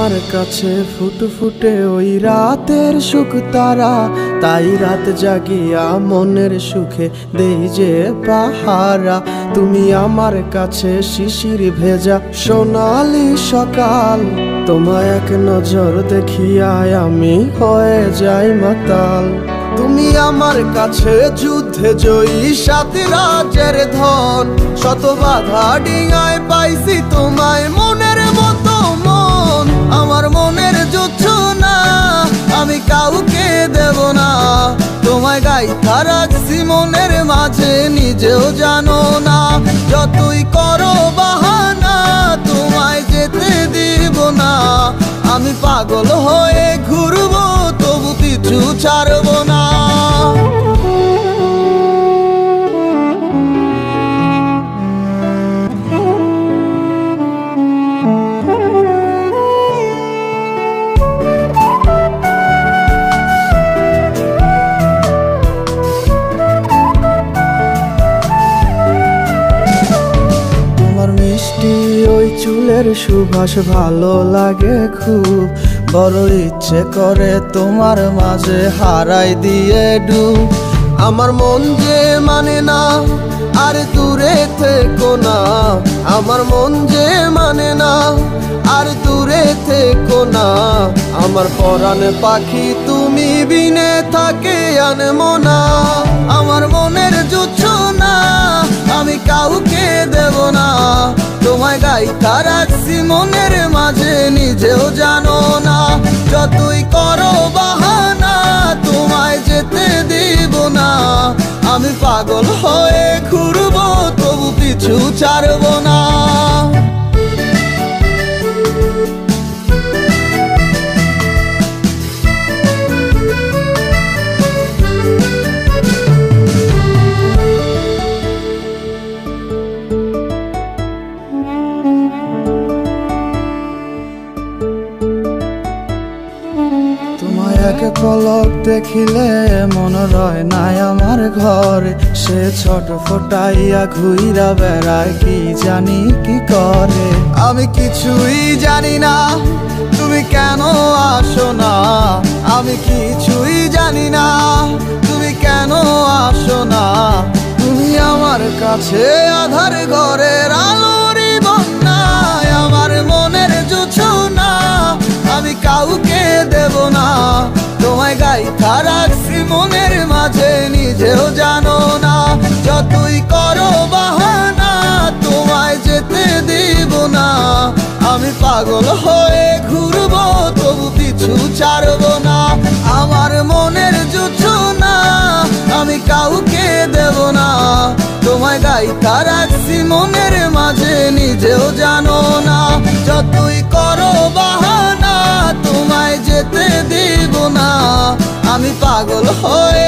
আমার কাছে ফুটফুটে ওই রাতের সুখ তারা, তাই রাত জাগিয়া মনের সুখে দেই যে পাহারা। তুমি আমার কাছে শিশির ভেজা সোনালি সকাল, তোমায় এক নজর দেখিয়ায় আমি হয়ে যাই মাতাল। তুমি আমার কাছে যুদ্ধে জয়ী সাত রাজের ধন, শত বাধা ডিঙায় পাইছি তোমায় মনের মতো মন। আমার মনের জোছনা আমি কাউকে দেব না, তোমায় গাইথা রাখছি মনের মাঝে নিজেও জানো না। যতই করো বাহানা তোমায় যেতে দিব না, আমি পাগল হয়ে ঘুরবো তবু পিছু ছাড়বো না। মিষ্টি ওই চুলের সুবাস ভালো লাগে খুব, বড় ইচ্ছে করে তোমার মাঝে হারাই দিয়ে ডুব। আমার মন যে মানে না আর দূরে থেকো না, আমার মন যে মানে না আর দূরে থেকো না। আমার পরাণ পাখি তুমি বিনে থাকে আনমো না, আমার মনের জোছনা আমি কাউকে দেব না। তোমায় গাইথা রাখছি মনের মাঝে নিজেও জানো না, যতই করো বাহানা তোমায় যেতে দিব না। আমি পাগল হয়ে ঘুরবো তবু পিছু ছাড়বো না। এক পলক দেখিলে মন রয় নাই আমার ঘরে, সে ছোট ফোটাইয়া ঘুইরা বেড়ায় কি জানি কি করে। আমি কিছুই জানি না তুমি কেন আসো না, আমি কিছুই জানি না তুমি কেন আসো না। তুমি আমার কাছে আধার ঘরের আলোরই বন্যায়, আমার মনের জোছনা আমি কাউকে দেব না। তোমায় গাইথা রাখছি মনের মাঝে নিজেও জানো না, যতই করো বাহানা তোমায় যেতে দিব না। আমি পাগল হয়ে ঘুরবো তবু পিছু ছাড়বো না। আমার মনের জোছনা আমি কাউকে দেব না, তোমায় গাইথা রাখছি মনের মাঝে নিজেও জানো না। যতই করো বাহানা তোমায় যেতে দিব না, আমি পাগল হয়ে